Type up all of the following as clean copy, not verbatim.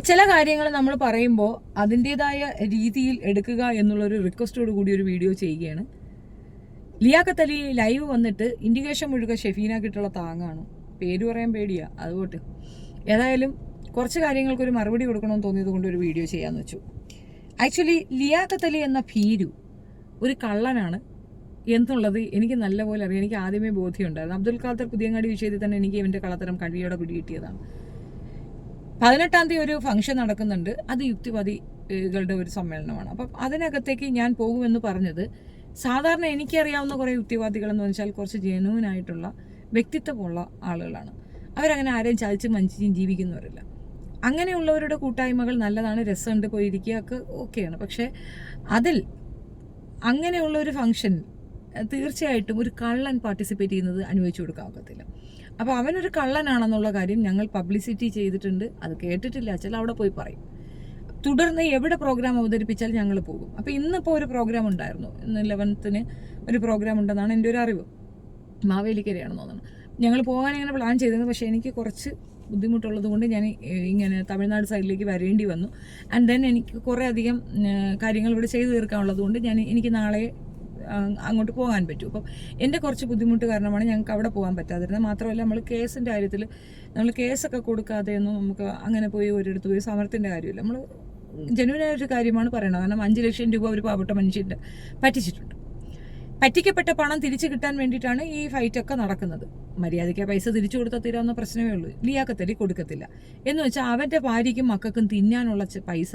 ചില കാര്യങ്ങൾ നമ്മൾ പറയുമ്പോൾ അതിൻ്റെതായ രീതിയിൽ എടുക്കുക എന്നുള്ളൊരു റിക്വസ്റ്റോട് കൂടി ഒരു വീഡിയോ ചെയ്യുകയാണ്. ലിയാഖത്ത് അലി ലൈവ് വന്നിട്ട് ഇൻഡിക്കേഷൻ മുഴുവൻ ഷെഫീനാക്കിയിട്ടുള്ള താങ്ങാണ്. പേര് പറയാൻ പേടിയാ, അതുകൊണ്ട് ഏതായാലും കുറച്ച് കാര്യങ്ങൾക്കൊരു മറുപടി കൊടുക്കണമെന്ന് തോന്നിയത് കൊണ്ട് ഒരു വീഡിയോ ചെയ്യാമെന്ന് വെച്ചു. ആക്ച്വലി ലിയാഖത്ത് അലി എന്ന ഭീരു ഒരു കള്ളനാണ് എന്നുള്ളത് എനിക്ക് നല്ലപോലെ അറിയാം. എനിക്ക് ആദ്യമേ ബോധ്യമുണ്ടായിരുന്നു. അബ്ദുൽ ഖാദർ പുതിയങ്ങാടി വിഷയത്തിൽ തന്നെ എനിക്ക് ഇവൻ്റെ കള്ളത്തരം കഴിയോടെ പിടികിട്ടിയതാണ്. 18-ാം തീയതി ഒരു ഫംഗ്ഷൻ നടക്കുന്നുണ്ട്. അത് യുക്തിവാദികളുടെ ഒരു സമ്മേളനമാണ്. അപ്പം അതിനകത്തേക്ക് ഞാൻ പോകുമെന്ന് പറഞ്ഞത് സാധാരണ എനിക്കറിയാവുന്ന കുറേ യുക്തിവാദികളെന്ന് വെച്ചാൽ കുറച്ച് ജെന്യൂനായിട്ടുള്ള വ്യക്തിത്വമുള്ള ആളുകളാണ്. അവരങ്ങനെ ആരെയും ചതിച്ച് മഞ്ചിച്ചും ജീവിക്കുന്നവരല്ല. അങ്ങനെയുള്ളവരുടെ കൂട്ടായ്മകൾ നല്ലതാണ്, രസമുണ്ട്, പോയിരിക്കുക ഒക്കെ ഓക്കെയാണ്. പക്ഷേ അതിൽ അങ്ങനെയുള്ള ഒരു ഫംഗ്ഷൻ തീർച്ചയായിട്ടും ഒരു കള്ളൻ പാർട്ടിസിപ്പേറ്റ് ചെയ്യുന്നത് അനുവദിച്ചു കൊടുക്കാൻ ഒക്കത്തില്ല. അപ്പോൾ അവനൊരു കള്ളനാണെന്നുള്ള കാര്യം ഞങ്ങൾ പബ്ലിസിറ്റി ചെയ്തിട്ടുണ്ട്. അത് കേട്ടിട്ടില്ല ചില അവിടെ പോയി പറയും. തുടർന്ന് എവിടെ പ്രോഗ്രാം അവതരിപ്പിച്ചാൽ ഞങ്ങൾ പോകും. അപ്പോൾ ഇന്നിപ്പോൾ ഒരു പ്രോഗ്രാം ഉണ്ടായിരുന്നു. ഇന്ന് 11ന് ഒരു പ്രോഗ്രാം ഉണ്ടെന്നാണ് എൻ്റെ ഒരു അറിവ്. മാവേലിക്കരയാണെന്ന് തോന്നുന്നു. ഞങ്ങൾ പോകാൻ ഇങ്ങനെ പ്ലാൻ ചെയ്തിരുന്നു. പക്ഷേ എനിക്ക് കുറച്ച് ബുദ്ധിമുട്ടുള്ളത് കൊണ്ട് ഞാൻ ഇങ്ങനെ തമിഴ്നാട് സൈഡിലേക്ക് വരേണ്ടി വന്നു. ആൻഡ് ദെൻ എനിക്ക് കുറേ അധികം കാര്യങ്ങൾ ഇവിടെ ചെയ്തു തീർക്കാനുള്ളത് കൊണ്ട് എനിക്ക് നാളെ അങ്ങോട്ട് പോകാൻ പറ്റും. അപ്പം എൻ്റെ കുറച്ച് ബുദ്ധിമുട്ട് കാരണമാണ് ഞങ്ങൾക്ക് അവിടെ പോകാൻ പറ്റാതിരുന്നത്. മാത്രമല്ല നമ്മൾ കേസിൻ്റെ കാര്യത്തിൽ നമ്മൾ കേസൊക്കെ കൊടുക്കാതെയൊന്നും നമുക്ക് അങ്ങനെ പോയി ഒരിടത്ത് പോയി സമരത്തിൻ്റെ കാര്യമില്ല. നമ്മൾ ജനുവിനായൊരു കാര്യമാണ് പറയണത്. കാരണം 5 ലക്ഷം രൂപ ഒരു പാവപ്പെട്ട മനുഷ്യൻ്റെ പറ്റിച്ചിട്ടുണ്ട്. പറ്റിക്കപ്പെട്ട പണം തിരിച്ചു കിട്ടാൻ വേണ്ടിയിട്ടാണ് ഈ ഫൈറ്റൊക്കെ നടക്കുന്നത്. മര്യാദയ്ക്ക് പൈസ തിരിച്ചു കൊടുത്താൽ തീരാവുന്ന പ്രശ്നമേ ഉള്ളൂ. ലിയാഖത്ത് അലി കൊടുക്കത്തില്ല എന്ന് വെച്ചാൽ അവൻ്റെ ഭാര്യയ്ക്കും മക്കൾക്കും തിന്നാനുള്ള പൈസ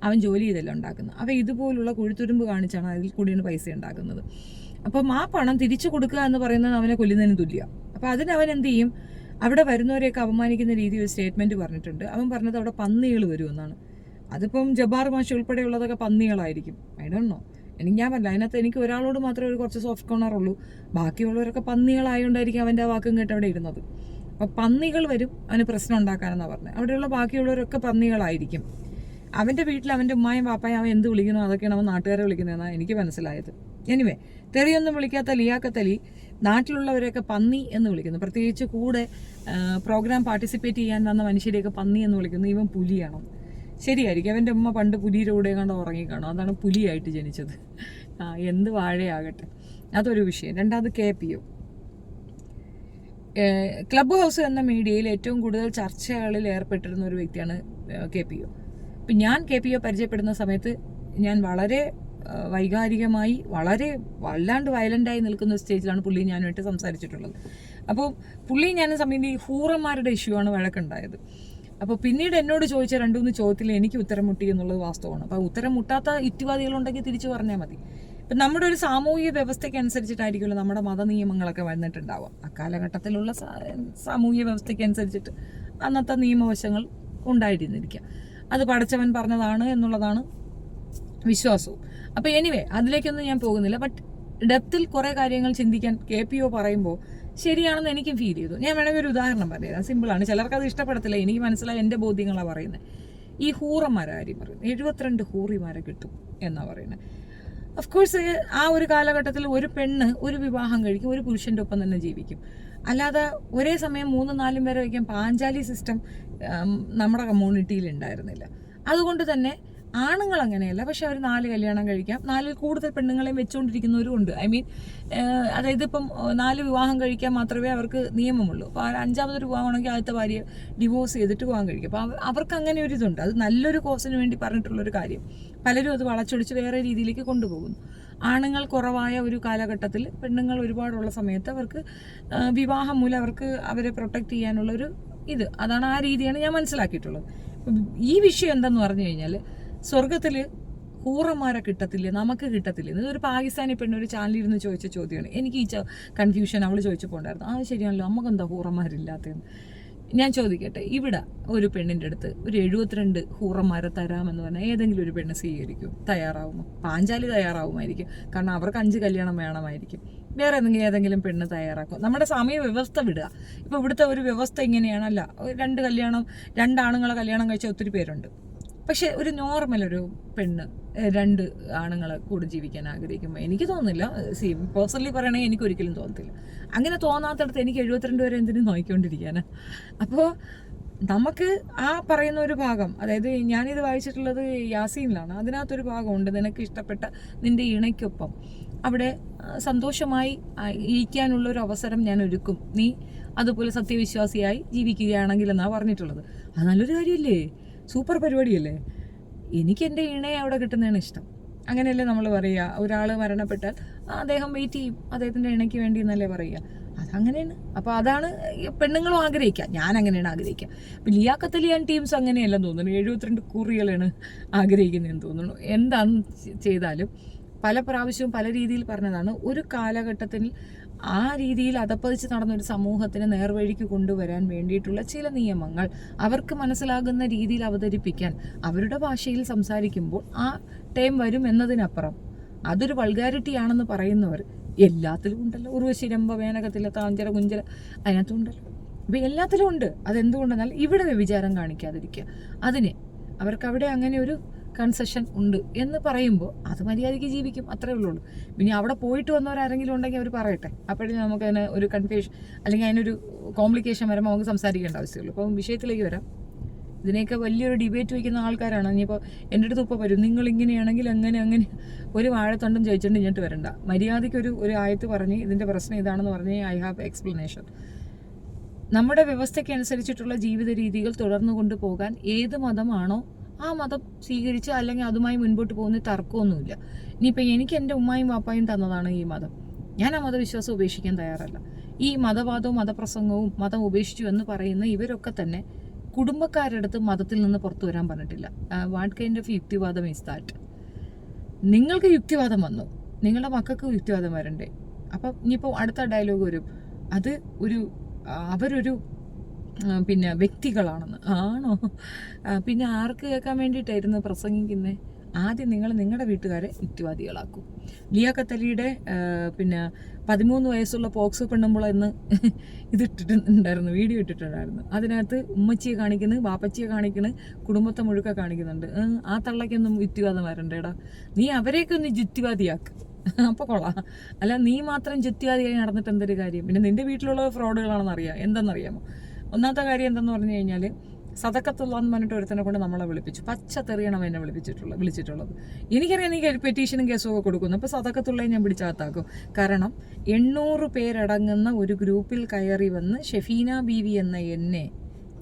അവൻ ജോലി ചെയ്തല്ല ഉണ്ടാക്കുന്നത്. അവൻ ഇതുപോലുള്ള കുഴിത്തുരുമ്പ് കാണിച്ചാണ് അതിൽ കൂടിയാണ് പൈസ ഉണ്ടാക്കുന്നത്. അപ്പം ആ പണം തിരിച്ചു കൊടുക്കുക എന്ന് പറയുന്നത് അവനെ കൊല്ലുന്നതിന് തുല്യമാണ്. അപ്പം അതിനവൻ എന്ത് ചെയ്യും? അവിടെ വരുന്നവരെയൊക്കെ അപമാനിക്കുന്ന രീതിയിൽ ഒരു സ്റ്റേറ്റ്മെൻറ്റ് പറഞ്ഞിട്ടുണ്ട്. അവൻ പറഞ്ഞത് അവിടെ പന്നികൾ വരുമെന്നാണ്. അതിപ്പം ജബ്ബാർ മാഷ് ഉൾപ്പെടെയുള്ളതൊക്കെ പന്നികളായിരിക്കും. I don't know. ഞാൻ പറഞ്ഞില്ല, അതിനകത്ത് എനിക്ക് ഒരാളോട് മാത്രമേ ഒരു കുറച്ച് സോഫ്റ്റ് കോർണർ ഉള്ളൂ. ബാക്കിയുള്ളവരൊക്കെ പന്നികളായതുകൊണ്ടായിരിക്കും അവൻ്റെ ആ വാക്കും കേട്ട് അവിടെ ഇരുന്നത്. അപ്പം പന്നികൾ വരും അവന് പ്രശ്നം ഉണ്ടാക്കാനെന്നാണ് പറഞ്ഞത്. അവിടെയുള്ള ബാക്കിയുള്ളവരൊക്കെ പന്നികളായിരിക്കും. അവൻ്റെ വീട്ടിൽ അവൻ്റെ ഉമ്മായും പാപ്പായും അവൻ എന്ത് വിളിക്കണോ അതൊക്കെയാണ് അവൻ നാട്ടുകാരെ വിളിക്കുന്നതെന്നാണ് എനിക്ക് മനസ്സിലായത്. എനിവേ, തെറിയൊന്നും വിളിക്കാത്ത ലിയാഖത്ത് അലി നാട്ടിലുള്ളവരെയൊക്കെ പന്നി എന്ന് വിളിക്കുന്നു. പ്രത്യേകിച്ച് കൂടെ പ്രോഗ്രാം പാർട്ടിസിപ്പേറ്റ് ചെയ്യാൻ വന്ന മനുഷ്യരെയൊക്കെ പന്നി എന്ന് വിളിക്കുന്നു. ഇവൻ പുലിയാണോ? ശരിയായിരിക്കും. അവൻ്റെ ഉമ്മ പണ്ട് പുലിയുടെ കൂടെ കണ്ട് ഉറങ്ങിക്കാണോ, അതാണ് പുലിയായിട്ട് ജനിച്ചത്. എന്ത് വാഴയാകട്ടെ, അതൊരു വിഷയം. രണ്ടാമത് KPO ക്ലബ് ഹൗസ് എന്ന മീഡിയയിൽ ഏറ്റവും കൂടുതൽ ചർച്ചകളിൽ ഏർപ്പെട്ടിരുന്ന ഒരു വ്യക്തിയാണ് KPO. ഇപ്പം ഞാൻ KPO പരിചയപ്പെടുന്ന സമയത്ത് ഞാൻ വളരെ വൈകാരികമായി വല്ലാണ്ട് വയലൻ്റായി നിൽക്കുന്ന സ്റ്റേജിലാണ് പുള്ളി ഞാനുമായിട്ട് സംസാരിച്ചിട്ടുള്ളത്. അപ്പോൾ പുള്ളി ഞാനും സമയത്ത് ഈ ഹൂറന്മാരുടെ ഇഷ്യൂ ആണ് വഴക്കുണ്ടായത്. അപ്പോൾ പിന്നീട് എന്നോട് ചോദിച്ച 2-3 ചോദ്യത്തിൽ എനിക്ക് ഉത്തരം മുട്ടി എന്നുള്ളത് വാസ്തവമാണ്. അപ്പോൾ ഉത്തരം മുട്ടാത്ത യുക്തിവാദികളുണ്ടെങ്കിൽ തിരിച്ചു പറഞ്ഞാൽ മതി. ഇപ്പം നമ്മുടെ ഒരു സാമൂഹിക വ്യവസ്ഥയ്ക്ക് അനുസരിച്ചിട്ടായിരിക്കുമല്ലോ നമ്മുടെ മതനിയമങ്ങളൊക്കെ വന്നിട്ടുണ്ടാവുക. അക്കാലഘട്ടത്തിലുള്ള സാമൂഹിക വ്യവസ്ഥയ്ക്ക് അനുസരിച്ചിട്ട് അന്നത്തെ നിയമവശങ്ങൾ ഉണ്ടായിരുന്നിരിക്കുക. അത് പടച്ചവൻ പറഞ്ഞതാണ് എന്നുള്ളതാണ് വിശ്വാസവും. അപ്പോൾ എനിവേ അതിലേക്കൊന്നും ഞാൻ പോകുന്നില്ല. ബട്ട് ഡെപ്തിൽ കുറേ കാര്യങ്ങൾ ചിന്തിക്കാൻ KPO പറയുമ്പോൾ ശരിയാണെന്ന് എനിക്കും ഫീൽ ചെയ്തു. ഞാൻ വേണമെങ്കിൽ ഒരു ഉദാഹരണം പറയാം. സിമ്പിളാണ്. ചിലർക്ക് അത് ഇഷ്ടപ്പെടത്തില്ല. എനിക്ക് മനസ്സിലായി. എൻ്റെ ബോധ്യങ്ങളാണ് പറയുന്നത്. ഈ ഹൂറന്മാരെ കാര്യം പറയുന്നത് 72 ഹൂറിമാരെ കിട്ടും എന്നാണ് പറയുന്നത്. ഓഫ്കോഴ്സ് ആ ഒരു കാലഘട്ടത്തിൽ ഒരു പെണ്ണ് ഒരു വിവാഹം കഴിക്കും, ഒരു പുരുഷൻ്റെ ഒപ്പം തന്നെ ജീവിക്കും. അല്ലാതെ ഒരേ സമയം 3-4 പേരെ വയ്ക്കാൻ പാഞ്ചാലി സിസ്റ്റം നമ്മുടെ കമ്മ്യൂണിറ്റിയിൽ ഉണ്ടായിരുന്നില്ല. അതുകൊണ്ട് തന്നെ ആണുങ്ങൾ അങ്ങനെയല്ല. പക്ഷെ അവർ 4 കല്യാണം കഴിക്കാം. 4-ൽ കൂടുതൽ പെണ്ണുങ്ങളെയും വെച്ചുകൊണ്ടിരിക്കുന്നവരും ഉണ്ട്. ഐ മീൻ, അതായത് ഇപ്പം 4 വിവാഹം കഴിക്കാൻ മാത്രമേ അവർക്ക് നിയമമുള്ളൂ. അപ്പോൾ 5ാമതൊരു വിവാഹമാണെങ്കിൽ ആദ്യത്തെ ഭാര്യയെ ഡിവോഴ്സ് ചെയ്തിട്ട് വിവാഹം കഴിക്കും. അപ്പോൾ അവർക്ക് അങ്ങനെ ഒരു ഇതുണ്ട്. അത് നല്ലൊരു കോസിന് വേണ്ടി പറഞ്ഞിട്ടുള്ളൊരു കാര്യം. പലരും അത് വളച്ചൊടിച്ച് വേറെ രീതിയിലേക്ക് കൊണ്ടുപോകുന്നു. ആണുങ്ങൾ കുറവായ ഒരു കാലഘട്ടത്തിൽ പെണ്ണുങ്ങൾ ഒരുപാടുള്ള സമയത്ത് അവർക്ക് വിവാഹം മൂലം അവർക്ക് അവരെ പ്രൊട്ടക്റ്റ് ചെയ്യാനുള്ളൊരു അതാണ് ആ രീതിയാണ് ഞാൻ മനസ്സിലാക്കിയിട്ടുള്ളത്. ഈ വിഷയം എന്താന്ന് പറഞ്ഞു കഴിഞ്ഞാൽ, സ്വർഗത്തിൽ ഹൂറന്മാരെ കിട്ടത്തില്ല, നമുക്ക് കിട്ടത്തില്ല. ഇതൊരു പാകിസ്ഥാനി പെണ്ണൊരു ചാനലിരുന്ന് ചോദിച്ച ചോദ്യമാണ്. എനിക്ക് ഈ കൺഫ്യൂഷൻ അവൾ ചോദിച്ചപ്പോൾ ഉണ്ടായിരുന്നു. ശരിയാണല്ലോ, നമുക്കെന്താ ഹൂറന്മാരില്ലാത്തതെന്ന്. ഞാൻ ചോദിക്കട്ടെ, ഇവിടെ ഒരു പെണ്ണിൻ്റെ അടുത്ത് ഒരു 72 ഹൂറന്മാരെ തരാമെന്ന് പറഞ്ഞാൽ ഏതെങ്കിലും ഒരു പെണ്ണ് സ്വീകരിക്കും? തയ്യാറാവുമോ? പാഞ്ചാലി തയ്യാറാവുമായിരിക്കും. കാരണം അവർക്ക് 5 കല്യാണം വേണമായിരിക്കും. വേറെ ഏതെങ്കിലും പെണ്ണ് തയ്യാറാക്കും? നമ്മുടെ സമയ വ്യവസ്ഥ വിടുക. ഇപ്പോൾ ഇവിടുത്തെ ഒരു വ്യവസ്ഥ ഇങ്ങനെയാണല്ല. 2 കല്യാണം, 2 ആണുങ്ങളെ കല്യാണം കഴിച്ച ഒത്തിരി പേരുണ്ട്. പക്ഷെ ഒരു നോർമൽ പെണ്ണ് 2 ആണുങ്ങളെ കൂടെ ജീവിക്കാൻ ആഗ്രഹിക്കുമ്പോൾ എനിക്ക് തോന്നുന്നില്ല. പേഴ്സണലി പറയണമെങ്കിൽ എനിക്ക് ഒരിക്കലും തോന്നത്തില്ല. അങ്ങനെ തോന്നാത്തടത്ത് എനിക്ക് 72 വരെ എന്തിനും നോക്കിക്കൊണ്ടിരിക്കാനാ? അപ്പോൾ നമുക്ക് ആ പറയുന്ന ഒരു ഭാഗം, അതായത് ഞാനിത് വായിച്ചിട്ടുള്ളത് യാസീനിലാണ്, അതിനകത്തൊരു ഭാഗമുണ്ട്, നിനക്ക് ഇഷ്ടപ്പെട്ട നിന്റെ ഇണയ്ക്കൊപ്പം അവിടെ സന്തോഷമായി ഇരിക്കാനുള്ളൊരു അവസരം ഞാൻ ഒരുക്കും, നീ അതുപോലെ സത്യവിശ്വാസിയായി ജീവിക്കുകയാണെങ്കിൽ എന്നാണ് പറഞ്ഞിട്ടുള്ളത്. അത് നല്ലൊരു കാര്യമല്ലേ, സൂപ്പർ പരിപാടിയല്ലേ. എനിക്ക് എൻ്റെ ഇണയെ അവിടെ കിട്ടുന്നതാണ് ഇഷ്ടം. അങ്ങനെയല്ലേ നമ്മൾ പറയുക, ഒരാൾ മരണപ്പെട്ടാൽ അദ്ദേഹം വെയിറ്റ് ചെയ്യും അദ്ദേഹത്തിൻ്റെ ഇണയ്ക്ക് വേണ്ടി എന്നല്ലേ പറയുക. അതങ്ങനെയാണ്. അപ്പോൾ അതാണ് പെണ്ണുങ്ങളും ആഗ്രഹിക്കുക, ഞാൻ അങ്ങനെയാണ് ആഗ്രഹിക്കുക. ഇപ്പം ലിയാഖത്ത് അലി ആൻഡ് ടീംസ് അങ്ങനെയല്ലെന്ന് തോന്നുന്നു, 72 കുറികളാണ് ആഗ്രഹിക്കുന്നതെന്ന് തോന്നുന്നു. എന്താണെന്ന് ചെയ്താലും പല പ്രാവശ്യവും പല രീതിയിൽ പറഞ്ഞതാണ്, ഒരു കാലഘട്ടത്തിൽ ആ രീതിയിൽ അതപ്പതിച്ച് നടന്നൊരു സമൂഹത്തിന് നേർവഴിക്ക് കൊണ്ടുവരാൻ വേണ്ടിയിട്ടുള്ള ചില നിയമങ്ങൾ അവർക്ക് മനസ്സിലാകുന്ന രീതിയിൽ അവതരിപ്പിക്കാൻ അവരുടെ ഭാഷയിൽ സംസാരിക്കുമ്പോൾ ആ ടൈം വരും എന്നതിനപ്പുറം അതൊരു വൾഗാരിറ്റി ആണെന്ന് പറയുന്നവർ എല്ലാത്തിലും ഉണ്ടല്ലോ. ഉർവശി രംഭ വേനകത്തിലെ താഞ്ചര കുഞ്ചര അതിനകത്തും ഉണ്ടല്ലോ. അപ്പം എല്ലാത്തിലും ഉണ്ട്. അതെന്തുകൊണ്ടെന്നാൽ ഇവിടെ വ്യഭിചാരം കാണിക്കാതിരിക്കുക, അതിന് അവർക്ക് അവിടെ അങ്ങനെ ഒരു കൺസെഷൻ ഉണ്ട് എന്ന് പറയുമ്പോൾ അത് മര്യാദയ്ക്ക് ജീവിക്കും, അത്രേ ഉള്ളൂ. പിന്നെ അവിടെ പോയിട്ട് വന്നവരാരെങ്കിലും ഉണ്ടെങ്കിൽ അവർ പറയട്ടെ, അപ്പോഴും നമുക്കതിന് ഒരു കൺഫ്യൂഷൻ അല്ലെങ്കിൽ അതിനൊരു കോംപ്ലിക്കേഷൻ വരുമ്പോൾ നമുക്ക് സംസാരിക്കേണ്ട ആവശ്യമുള്ളൂ. അപ്പം വിഷയത്തിലേക്ക് വരാം. ഇതിനെയൊക്കെ വലിയൊരു ഡിബേറ്റ് വയ്ക്കുന്ന ആൾക്കാരാണ്. ഇനിയിപ്പോൾ എൻ്റെ അടുത്ത് ഇപ്പോൾ വരും, നിങ്ങൾ ഇങ്ങനെയാണെങ്കിൽ അങ്ങനെ ഒരു വാഴത്തണ്ടും ചോദിച്ചിട്ട് ഇങ്ങോട്ട് വരണ്ട. മര്യാദയ്ക്ക് ഒരു ആയത്ത് പറഞ്ഞ് ഇതിൻ്റെ പ്രശ്നം ഇതാണെന്ന് പറഞ്ഞ് ഐ ഹാവ് എക്സ്പ്ലനേഷൻ. നമ്മുടെ വ്യവസ്ഥയ്ക്ക് അനുസരിച്ചിട്ടുള്ള ജീവിത രീതികൾ തുടർന്നു കൊണ്ടുപോകാൻ ഏത് മതമാണോ ആ മതം സ്വീകരിച്ച് അല്ലെങ്കിൽ അതുമായി മുൻപോട്ട് പോകുന്ന തർക്കമൊന്നുമില്ല. ഇനിയിപ്പോൾ എനിക്ക് എൻ്റെ ഉമ്മായും വാപ്പായും തന്നതാണ് ഈ മതം, ഞാൻ ആ മതവിശ്വാസം ഉപേക്ഷിക്കാൻ തയ്യാറല്ല. ഈ മതവാദവും മതപ്രസംഗവും മതം ഉപേക്ഷിച്ചു എന്ന് പറയുന്ന ഇവരൊക്കെ തന്നെ കുടുംബക്കാരുടെ അടുത്ത് മതത്തിൽ നിന്ന് പുറത്തു വരാൻ പറഞ്ഞിട്ടില്ല. വാട്ട് കൈൻഡ് ഓഫ് യുക്തിവാദം ഈസ് ദാറ്റ്? നിങ്ങൾക്ക് യുക്തിവാദം വന്നു, നിങ്ങളുടെ മക്കൾക്ക് യുക്തിവാദം വരണ്ടേ? അപ്പം ഇനിയിപ്പോൾ അടുത്ത ഡയലോഗ് വരും, അത് അവരൊരു പിന്നെ വ്യക്തികളാണെന്ന്. ആണോ? പിന്നെ ആർക്ക് കേൾക്കാൻ വേണ്ടിയിട്ടായിരുന്നു പ്രസംഗിക്കുന്നത്? ആദ്യം നിങ്ങൾ നിങ്ങളുടെ വീട്ടുകാരെ യുക്തിവാദികളാക്കും. ലിയാഖത്ത് അലിയുടെ പിന്നെ 13 വയസ്സുള്ള പോക്സോ പെണ്ണുമ്പോൾ എന്ന് ഇതിട്ടിട്ടുണ്ടായിരുന്നു, വീഡിയോ ഇട്ടിട്ടുണ്ടായിരുന്നു. അതിനകത്ത് ഉമ്മച്ചിയെ കാണിക്കുന്നു, ബാപ്പച്ചിയെ കാണിക്കുന്നു, കുടുംബത്തെ മുഴുക്ക കാണിക്കുന്നുണ്ട്. ആ തള്ളയ്ക്കൊന്നും യുക്തിവാദം വരണ്ടേടാ, നീ അവരെയൊക്കെ ഒന്ന് യുക്തിവാദിയാക്ക്, അപ്പോൾ കൊള്ളാം. അല്ല നീ മാത്രം യുക്തിവാദിയായി നടന്നിട്ട് എന്തൊരു കാര്യം? പിന്നെ നിന്റെ വീട്ടിലുള്ള ഫ്രോഡുകളാണെന്ന് അറിയാം. എന്തെന്നറിയാമോ? ഒന്നാമത്തെ കാര്യം എന്തെന്ന് പറഞ്ഞു കഴിഞ്ഞാൽ, സദക്കത്തുള്ള എന്ന് പറഞ്ഞിട്ട് ഒരുത്തനെ കൊണ്ട് നമ്മളെ വിളിപ്പിച്ചു, പച്ചത്തെറിയണം എന്നെ വിളിച്ചിട്ടുള്ളത്. എനിക്കറിയാം നീ പെറ്റീഷനും കേസും ഒക്കെ കൊടുക്കുന്നു. അപ്പോൾ സദക്കത്തുള്ളയെ ഞാൻ പിടിച്ചകത്താക്കും. കാരണം 800 പേരടങ്ങുന്ന ഒരു ഗ്രൂപ്പിൽ കയറി വന്ന് ഷെഫീന ബീവി എന്ന എന്നെ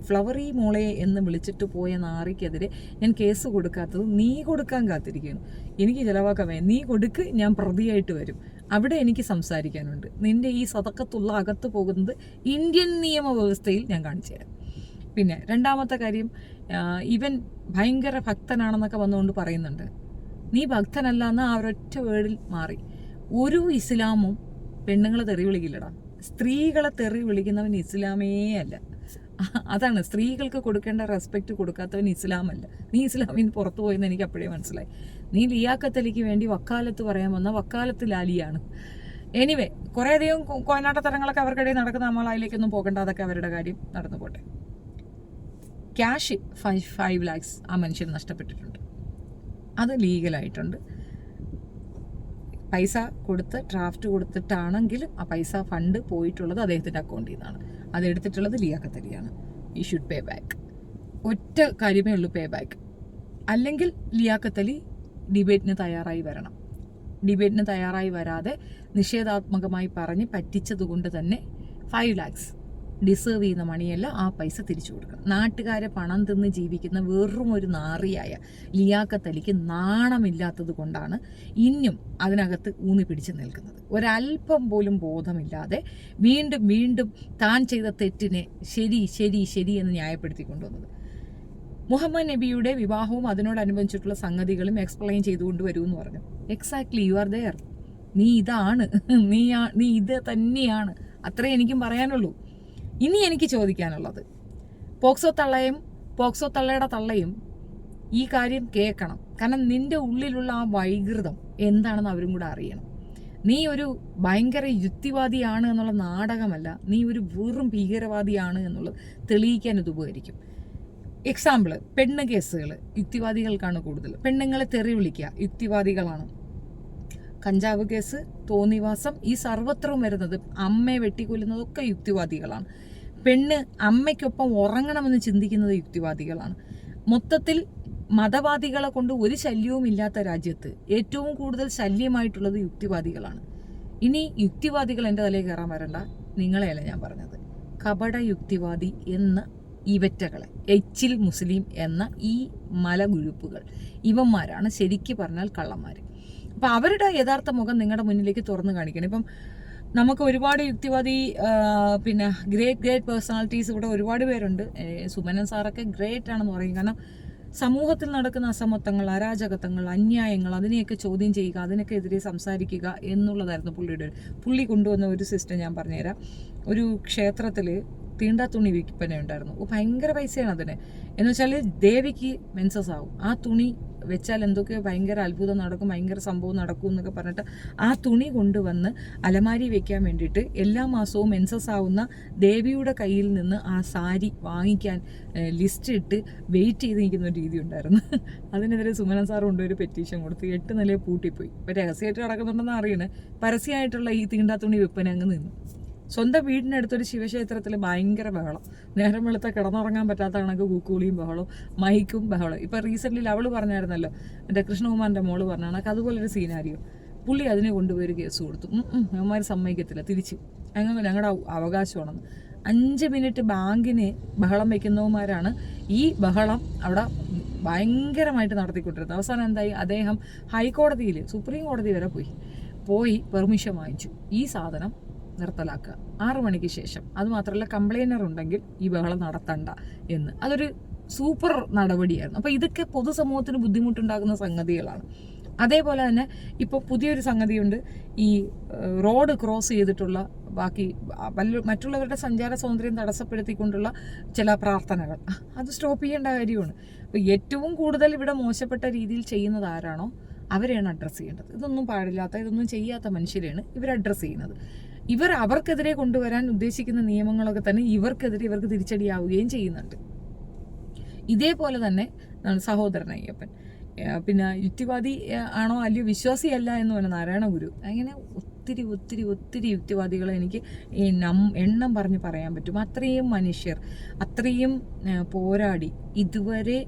ഫ്ലവറി മോളെ എന്ന് വിളിച്ചിട്ട് പോയ നാറിക്കെതിരെ ഞാൻ കേസ് കൊടുക്കാത്തത് നീ കൊടുക്കാൻ കാത്തിരിക്കുന്നു. എനിക്ക് ചിലവാക്കാൻ നീ കൊടുക്ക്, ഞാൻ പ്രതിയായിട്ട് വരും. അവിടെ എനിക്ക് സംസാരിക്കാനുണ്ട്. നിന്റെ ഈ സദക്കത്തുള്ള അകത്ത് പോകുന്നത് ഇന്ത്യൻ നിയമവ്യവസ്ഥയിൽ ഞാൻ കാണിച്ചു തരാം. പിന്നെ രണ്ടാമത്തെ കാര്യം, ഇവൻ ഭയങ്കര ഭക്തനാണെന്നൊക്കെ വന്നുകൊണ്ട് പറയുന്നുണ്ട്. നീ ഭക്തനല്ല എന്ന് ആ ഒരൊറ്റ വേർഡിൽ മാറി. ഒരു ഇസ്ലാമും പെണ്ണുങ്ങളെ തെറി വിളിക്കില്ലടാ. സ്ത്രീകളെ തെറി വിളിക്കുന്നവൻ ഇസ്ലാമേ അല്ല. അതാണ്, സ്ത്രീകൾക്ക് കൊടുക്കേണ്ട റെസ്പെക്റ്റ് കൊടുക്കാത്തവൻ ഇസ്ലാമല്ല. നീ ഇസ്ലാമിൽ നിന്ന് പുറത്തു പോയെന്ന് എനിക്ക് അപ്പോഴേ മനസ്സിലായി. നീ ലിയാഖത്ത് അലിക്ക് വേണ്ടി വക്കാലത്ത് പറയാൻ വന്ന വക്കാലത്ത് ലാലിയാണ്. എനിവേ, കുറേയധികം കോയനാട്ടത്തരങ്ങളൊക്കെ അവർക്കിടയിൽ നടക്കുന്ന, നമ്മൾ അതിലേക്കൊന്നും പോകേണ്ട, അതൊക്കെ അവരുടെ കാര്യം നടന്നു പോട്ടെ. ക്യാഷ് 5 lakhs ആ മനുഷ്യൻ നഷ്ടപ്പെട്ടിട്ടുണ്ട്. അത് ലീഗലായിട്ടുണ്ട്. പൈസ കൊടുത്ത് ഡ്രാഫ്റ്റ് കൊടുത്തിട്ടാണെങ്കിലും ആ പൈസ ഫണ്ട് പോയിട്ടുള്ളത് അദ്ദേഹത്തിൻ്റെ അക്കൗണ്ടിൽ നിന്നാണ്. അതെടുത്തിട്ടുള്ളത് ലിയാഖത്ത് അലിയാണ്. ഈ ഷുഡ് പേ ബാക്ക്. ഒറ്റ കാര്യമേ ഉള്ളൂ, പേ ബാക്ക്. അല്ലെങ്കിൽ ലിയാഖത്ത് അലി ഡിബേറ്റിന് തയ്യാറായി വരണം. ഡിബേറ്റിന് തയ്യാറായി വരാതെ നിഷേധാത്മകമായി പറഞ്ഞ് പറ്റിച്ചതുകൊണ്ട് തന്നെ 5 lakhs ഡിസേർവ് ചെയ്യുന്ന മണിയല്ല, ആ പൈസ തിരിച്ചു കൊടുക്കണം. നാട്ടുകാരെ പണം തിന്ന് ജീവിക്കുന്ന വെറും ഒരു നാറിയായ ലിയാഖത്ത് അലിക്ക് നാണമില്ലാത്തത് കൊണ്ടാണ് ഇനിയും അതിനകത്ത് ഊന്നി പിടിച്ച് നിൽക്കുന്നത്. ഒരല്പം പോലും ബോധമില്ലാതെ വീണ്ടും വീണ്ടും താൻ ചെയ്ത തെറ്റിനെ ശരി എന്ന് ന്യായപ്പെടുത്തി കൊണ്ടുവന്നത്. മുഹമ്മദ് നബിയുടെ വിവാഹവും അതിനോടനുബന്ധിച്ചിട്ടുള്ള സംഗതികളും എക്സ്പ്ലെയിൻ ചെയ്തുകൊണ്ട് വരൂ എന്ന് പറഞ്ഞു. Exactly, you are there. നീ ഇതാണ്, നീ ഇത് തന്നെയാണ്. അത്രേ എനിക്കും പറയാനുള്ളൂ. ഇനി എനിക്ക് ചോദിക്കാനുള്ളത്, പോക്സോ തള്ളയുടെ തള്ളയും ഈ കാര്യം കേൾക്കണം. കാരണം നിന്റെ ഉള്ളിലുള്ള ആ വൈകൃതം എന്താണെന്ന് അവരും കൂടെ അറിയണം. നീ ഒരു ഭയങ്കര യുക്തിവാദിയാണ് എന്നുള്ള നാടകമല്ല, നീ ഒരു വെറും ഭീകരവാദിയാണ് എന്നുള്ളത് തെളിയിക്കാൻ ഇത് ഉപകരിക്കും. എക്സാമ്പിൾ, പെണ്ണ് കേസുകൾ യുക്തിവാദികൾക്കാണ് കൂടുതൽ. പെണ്ണുങ്ങളെ തെറി വിളിക്കുക യുക്തിവാദികളാണ്. കഞ്ചാവ് കേസ്, തോന്നിവാസം, ഈ സർവത്രവും വരുന്നത്, അമ്മയെ വെട്ടിക്കൊല്ലുന്നതൊക്കെ യുക്തിവാദികളാണ്. പെണ്ണ് അമ്മയ്ക്കൊപ്പം ഉറങ്ങണമെന്ന് ചിന്തിക്കുന്നത് യുക്തിവാദികളാണ്. മൊത്തത്തിൽ മതവാദികളെ കൊണ്ട് ഒരു ശല്യവും ഇല്ലാത്ത രാജ്യത്ത് ഏറ്റവും കൂടുതൽ ശല്യമായിട്ടുള്ളത് യുക്തിവാദികളാണ്. ഇനി യുക്തിവാദികൾ എൻ്റെ തലയിൽ കയറാൻ വരണ്ട, നിങ്ങളെയല്ല ഞാൻ പറഞ്ഞത്, കപട യുക്തിവാദി എന്ന ഇവറ്റകളെ, എച്ചിൽ മുസ്ലിം എന്ന ഈ മലഗുരുപ്പുകൾ, ഇവന്മാരാണ് ശരിക്ക് പറഞ്ഞാൽ കള്ളന്മാർ. അപ്പം അവരുടെ യഥാർത്ഥ മുഖം നിങ്ങളുടെ മുന്നിലേക്ക് തുറന്നു കാണിക്കണം. ഇപ്പം നമുക്ക് ഒരുപാട് യുക്തിവാദി പിന്നെ ഗ്രേറ്റ് പേഴ്സണാലിറ്റീസ് ഇവിടെ ഒരുപാട് പേരുണ്ട്. സുമനൻ സാറൊക്കെ ഗ്രേറ്റ് ആണെന്ന് പറയും. കാരണം സമൂഹത്തിൽ നടക്കുന്ന അസമത്വങ്ങൾ, അരാജകത്വങ്ങൾ, അന്യായങ്ങൾ, അതിനെയൊക്കെ ചോദ്യം ചെയ്യുക, അതിനൊക്കെ എതിരെ സംസാരിക്കുക എന്നുള്ളതായിരുന്നു പുള്ളി കൊണ്ടുവന്ന ഒരു സിസ്റ്റം. ഞാൻ പറഞ്ഞുതരാം. ഒരു ക്ഷേത്രത്തിൽ തീണ്ടാത്തുണി വിൽപ്പന ഉണ്ടായിരുന്നു. ഭയങ്കര പൈസയാണ് അതിന്. എന്ന് വെച്ചാൽ ദേവിക്ക് മെൻസസ് ആവും, ആ തുണി വെച്ചാൽ എന്തൊക്കെയോ ഭയങ്കര അത്ഭുതം നടക്കും, ഭയങ്കര സംഭവം നടക്കും എന്നൊക്കെ പറഞ്ഞിട്ട് ആ തുണി കൊണ്ടുവന്ന് അലമാരി വെക്കാൻ വേണ്ടിയിട്ട് എല്ലാ മാസവും മെൻസസ് ആവുന്ന ദേവിയുടെ കയ്യിൽ നിന്ന് ആ സാരി വാങ്ങിക്കാൻ ലിസ്റ്റ് ഇട്ട് വെയിറ്റ് ചെയ്ത് നിൽക്കുന്ന ഒരു രീതി ഉണ്ടായിരുന്നു. അതിനെതിരെ സുമനൻ സാർ കൊണ്ടൊരു പെറ്റീഷൻ കൊടുത്ത് 8 നിലയെ പൂട്ടിപ്പോയി. ഇപ്പോൾ രഹസ്യമായിട്ട് നടക്കുന്നുണ്ടെന്ന് അറിയണേ. പരസ്യമായിട്ടുള്ള ഈ തീണ്ടാത്തുണി വിൽപ്പന അങ്ങ് നിന്നു. സ്വന്തം വീടിനടുത്തൊരു ശിവക്ഷേത്രത്തിൽ ഭയങ്കര ബഹളം, നേരം വെളുത്ത കിടന്നുറങ്ങാൻ പറ്റാത്ത കണക്ക് കൂക്കുളിയും ബഹളവും, മൈക്കും ബഹളം. ഇപ്പം റീസെൻ്റ്ലി അവൾ പറഞ്ഞായിരുന്നല്ലോ, എൻ്റെ കൃഷ്ണകുമാറിൻ്റെ മോള് പറഞ്ഞാണ്, അതുപോലൊരു സീനാരിയോ. പുള്ളി അതിനെ കൊണ്ടുപോയി കേസ് കൊടുത്തു. അവന്മാർ സമ്മതിക്കത്തില്ല, തിരിച്ച് അങ്ങനെ ഞങ്ങളുടെ അവകാശമാണെന്ന്. 5 മിനിറ്റ് ബാങ്കിന് ബഹളം വയ്ക്കുന്നവന്മാരാണ് ഈ ബഹളം അവിടെ ഭയങ്കരമായിട്ട് നടത്തിക്കൊണ്ടിരുന്നത്. അവസാനം എന്തായി, അദ്ദേഹം ഹൈക്കോടതിയിൽ, സുപ്രീം കോടതി വരെ പോയി പെർമിഷൻ വാങ്ങിച്ചു ഈ സാധനം നിർത്തലാക്കുക 6 മണിക്ക് ശേഷം. അതുമാത്രമല്ല, കംപ്ലൈനർ ഉണ്ടെങ്കിൽ ഈ ബഹളം നടത്തണ്ട എന്ന്. അതൊരു സൂപ്പർ നടപടിയായിരുന്നു. അപ്പോൾ ഇതൊക്കെ പൊതുസമൂഹത്തിന് ബുദ്ധിമുട്ടുണ്ടാകുന്ന സംഗതികളാണ്. അതേപോലെ തന്നെ ഇപ്പോൾ പുതിയൊരു സംഗതിയുണ്ട്, ഈ റോഡ് ക്രോസ് ചെയ്തിട്ടുള്ള ബാക്കി മറ്റുള്ളവരുടെ സഞ്ചാര സ്വാതന്ത്ര്യം തടസ്സപ്പെടുത്തിക്കൊണ്ടുള്ള ചില പ്രാർത്ഥനകൾ, അത് സ്റ്റോപ്പ് ചെയ്യേണ്ട കാര്യമാണ്. അപ്പോൾ ഏറ്റവും കൂടുതൽ ഇവിടെ മോശപ്പെട്ട രീതിയിൽ ചെയ്യുന്നത് ആരാണോ അവരെയാണ് അഡ്രസ്സ് ചെയ്യേണ്ടത്. ഇതൊന്നും പാടില്ലാത്ത, ഇതൊന്നും ചെയ്യാത്ത മനുഷ്യരെയാണ് ഇവർ അഡ്രസ്സ് ചെയ്യുന്നത്. അവർക്കെതിരെ കൊണ്ടുവരാൻ ഉദ്ദേശിക്കുന്ന നിയമങ്ങളൊക്കെ തന്നെ ഇവർക്ക് തിരിച്ചടിയാവുകയും ചെയ്യുന്നുണ്ട്. ഇതേപോലെ തന്നെ സഹോദരൻ അയ്യപ്പൻ പിന്നെ യുക്തിവാദി ആണോ അല്ലയോ, വിശ്വാസിയല്ല എന്ന് പറഞ്ഞ നാരായണ ഗുരു, അങ്ങനെ ഒത്തിരി യുക്തിവാദികളെ എനിക്ക് എണ്ണം പറഞ്ഞ് പറയാൻ പറ്റും. അത്രയും മനുഷ്യർ, അത്രയും പോരാടി ഇതുവരെ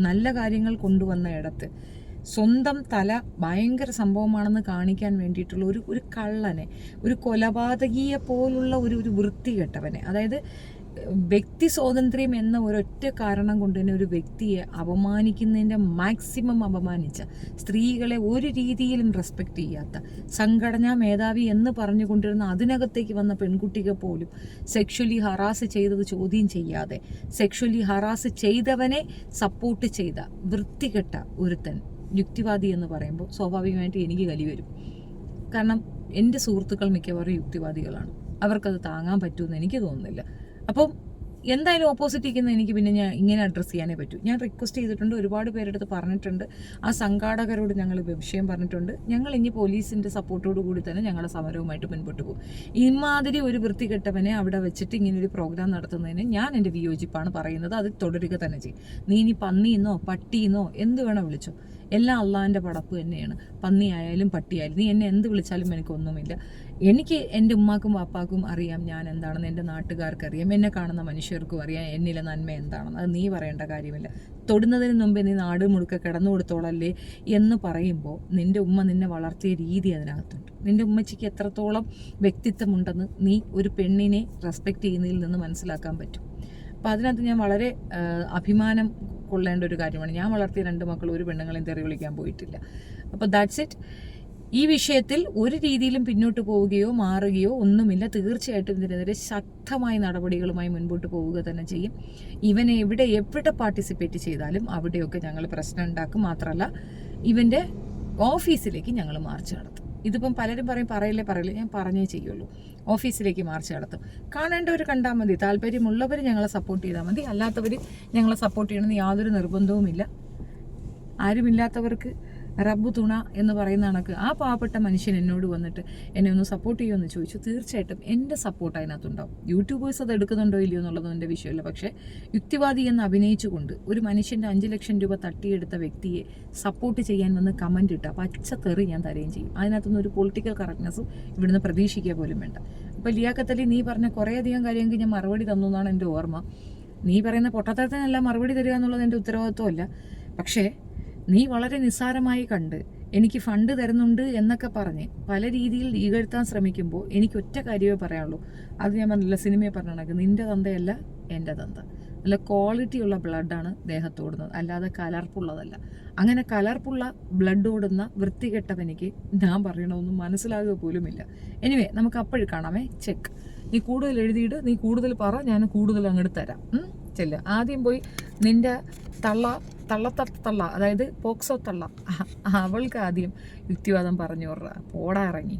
നല്ല കാര്യങ്ങൾ കൊണ്ടുവന്ന ഇടത്ത് സ്വന്തം തല ഭയങ്കര സംഭവമാണെന്ന് കാണിക്കാൻ വേണ്ടിയിട്ടുള്ള ഒരു കള്ളനെ, ഒരു കൊലപാതകിയെ പോലുള്ള ഒരു വൃത്തികെട്ടവനെ, അതായത് വ്യക്തി സ്വാതന്ത്ര്യം എന്ന ഒരൊറ്റ കാരണം കൊണ്ട് തന്നെ ഒരു വ്യക്തിയെ അപമാനിക്കുന്നതിൻ്റെ മാക്സിമം അപമാനിച്ച, സ്ത്രീകളെ ഒരു രീതിയിലും റെസ്പെക്റ്റ് ചെയ്യാത്ത, സംഘടനാ മേധാവി എന്ന് പറഞ്ഞുകൊണ്ടിരുന്ന അതിനകത്തേക്ക് വന്ന പെൺകുട്ടികൾ പോലും സെക്ഷലി ഹറാസ് ചെയ്തത് ചോദ്യം ചെയ്യാതെ സെക്ഷലി ഹറാസ് ചെയ്തവനെ സപ്പോർട്ട് ചെയ്ത വൃത്തികെട്ട ഒരുത്തൻ യുക്തിവാദി എന്ന് പറയുമ്പോൾ സ്വാഭാവികമായിട്ട് എനിക്ക് കലി വരും. കാരണം എൻ്റെ സുഹൃത്തുക്കൾ മിക്കവാറും യുക്തിവാദികളാണ്. അവർക്കത് താങ്ങാൻ പറ്റുമെന്ന് എനിക്ക് തോന്നുന്നില്ല. അപ്പം എന്തായാലും ഓപ്പോസിറ്റ് ഇരിക്കുന്ന എനിക്ക് പിന്നെ ഞാൻ ഇങ്ങനെ അഡ്രസ്സ് ചെയ്യാനേ പറ്റൂ. ഞാൻ റിക്വസ്റ്റ് ചെയ്തിട്ടുണ്ട്, ഒരുപാട് പേരെടുത്ത് പറഞ്ഞിട്ടുണ്ട്, ആ സംഘാടകരോട് ഞങ്ങൾ വിഷയം പറഞ്ഞിട്ടുണ്ട്. ഞങ്ങൾ ഇനി പോലീസിൻ്റെ സപ്പോർട്ടോടു കൂടി തന്നെ ഞങ്ങളുടെ സമരവുമായിട്ട് മുൻപോട്ട് പോകും. ഇമാതിരി ഒരു വൃത്തികെട്ടവനെ അവിടെ വെച്ചിട്ട് ഇങ്ങനൊരു പ്രോഗ്രാം നടത്തുന്നതിന് ഞാൻ എൻ്റെ വിയോജിപ്പാണ് പറയുന്നത്. അത് തുടരുക തന്നെ ചെയ്യും. നീ ഇനി പന്നിയെന്നോ പട്ടിയെന്നോ എന്ത് വേണോ വിളിച്ചോ, എല്ലാം അള്ളാഹിൻ്റെ പടപ്പ് തന്നെയാണ്. പന്നിയായാലും പട്ടിയായാലും നീ എന്നെ എന്ത് വിളിച്ചാലും എനിക്കൊന്നുമില്ല. എനിക്ക് എൻ്റെ ഉമ്മാക്കും വാപ്പാക്കും അറിയാം ഞാൻ എന്താണെന്ന്, എൻ്റെ നാട്ടുകാർക്ക് അറിയാം, എന്നെ കാണുന്ന മനുഷ്യർക്കും അറിയാം എന്നിലെ നന്മ എന്താണെന്ന്. അത് നീ പറയേണ്ട കാര്യമില്ല. തൊടുന്നതിന് മുമ്പേ നീ നാട് മുഴുക്ക കിടന്നു കൊടുത്തോളല്ലേ എന്ന് പറയുമ്പോൾ നിൻ്റെ ഉമ്മ നിന്നെ വളർത്തിയ രീതി അതിനകത്തുണ്ട്. നിൻ്റെ ഉമ്മച്ചിക്ക് എത്രത്തോളം വ്യക്തിത്വമുണ്ടെന്ന് നീ ഒരു പെണ്ണിനെ റെസ്പെക്റ്റ് ചെയ്യുന്നതിൽ നിന്ന് മനസ്സിലാക്കാൻ പറ്റും. അപ്പോൾ അതിനകത്ത് ഞാൻ വളരെ അഭിമാനം കൊള്ളേണ്ട ഒരു കാര്യമാണ്. ഞാൻ വളർത്തിയ 2 മക്കൾ ഒരു പെണ്ണുങ്ങളെയും തെറി വിളിക്കാൻ പോയിട്ടില്ല. അപ്പോൾ ദാറ്റ്സ് ഇറ്റ്. ഈ വിഷയത്തിൽ ഒരു രീതിയിലും പിന്നോട്ട് പോവുകയോ മാറുകയോ ഒന്നുമില്ല. തീർച്ചയായിട്ടും ഇതിനെതിരെ ശക്തമായ നടപടികളുമായി മുൻപോട്ട് പോവുക തന്നെ ചെയ്യും. ഇവനെ എവിടെ പാർട്ടിസിപ്പേറ്റ് ചെയ്താലും അവിടെയൊക്കെ ഞങ്ങൾ പ്രശ്നം ഉണ്ടാക്കും. മാത്രമല്ല ഇവൻ്റെ ഓഫീസിലേക്ക് ഞങ്ങൾ മാർച്ച് നടത്തും. ഇതിപ്പം പലരും പറയില്ലേ, ഞാൻ പറഞ്ഞേ ചെയ്യുള്ളൂ. ഓഫീസിലേക്ക് മാർച്ച് നടത്തും. കാണേണ്ടവർ കണ്ടാൽ മതി, താല്പര്യമുള്ളവർ ഞങ്ങളെ സപ്പോർട്ട് ചെയ്താൽ മതി, അല്ലാത്തവർ ഞങ്ങളെ സപ്പോർട്ട് ചെയ്യണമെന്ന് യാതൊരു നിർബന്ധവുമില്ല. ആരുമില്ലാത്തവർക്ക് റബ്ബ് തുണ എന്ന് പറയുന്ന കണക്ക് ആ പാവപ്പെട്ട മനുഷ്യൻ എന്നോട് വന്നിട്ട് എന്നെ ഒന്ന് സപ്പോർട്ട് ചെയ്യുമെന്ന് ചോദിച്ചു. തീർച്ചയായിട്ടും എൻ്റെ സപ്പോർട്ട് അതിനകത്തുണ്ടാവും. യൂട്യൂബേഴ്സ് അത് എടുക്കുന്നുണ്ടോ ഇല്ലയോ എന്നുള്ളതും എൻ്റെ വിഷയമല്ല. പക്ഷേ യുക്തിവാദി എന്ന് അഭിനയിച്ചുകൊണ്ട് ഒരു മനുഷ്യൻ്റെ 5 ലക്ഷം രൂപ തട്ടിയെടുത്ത വ്യക്തിയെ സപ്പോർട്ട് ചെയ്യാൻ വന്ന് കമൻറ്റ് ഇട്ട പച്ച തെറി ഞാൻ തരുകയും ചെയ്യും. അതിനകത്തുനിന്ന് ഒരു പൊളിറ്റിക്കൽ കറക്റ്റ്നെസ്സും ഇവിടുന്ന് പ്രതീക്ഷിക്കുക പോലും വേണ്ട. ഇപ്പം ലിയാഖത്ത് നീ പറഞ്ഞ കുറേയധികം കാര്യങ്ങൾക്ക് ഞാൻ മറുപടി തന്നു എന്നാണ് എൻ്റെ ഓർമ്മ. നീ പറയുന്ന പൊട്ടത്തരത്തിനല്ല മറുപടി തരിക എന്നുള്ളത് എൻ്റെ ഉത്തരവാദിത്വമല്ല. പക്ഷേ നീ വളരെ നിസ്സാരമായി കണ്ട് എനിക്ക് ഫണ്ട് തരുന്നുണ്ട് എന്നൊക്കെ പറഞ്ഞ് പല രീതിയിൽ ഈകഴ്ത്താൻ ശ്രമിക്കുമ്പോൾ എനിക്ക് ഒറ്റ കാര്യമേ പറയാനുള്ളൂ. അത് ഞാൻ പറഞ്ഞില്ല, സിനിമയെ പറഞ്ഞ നിൻ്റെ തന്തയല്ല എൻ്റെ തന്ത. നല്ല ക്വാളിറ്റി ഉള്ള ബ്ലഡാണ് ദേഹത്തോടുന്നത്, അല്ലാതെ കലർപ്പുള്ളതല്ല. അങ്ങനെ കലർപ്പുള്ള ബ്ലഡ് ഓടുന്ന വൃത്തികെട്ടവനിക്ക് ഞാൻ പറയണമെന്നും മനസ്സിലാകുക പോലുമില്ല. എനിവേ നമുക്ക് അപ്പോഴും കാണാമേ. ചെക്ക്. നീ കൂടുതൽ എഴുതിയിട്ട് നീ കൂടുതൽ പറ, ഞാൻ കൂടുതൽ അങ്ങോട്ട് തരാം. ചെല്ല്. ആദ്യം പോയി നിൻ്റെ തള്ള, അതായത് പോക്സോ തള്ള, അവൾക്ക് ആദ്യം യുക്തിവാദം പറഞ്ഞു പോടാ ഇറങ്ങി.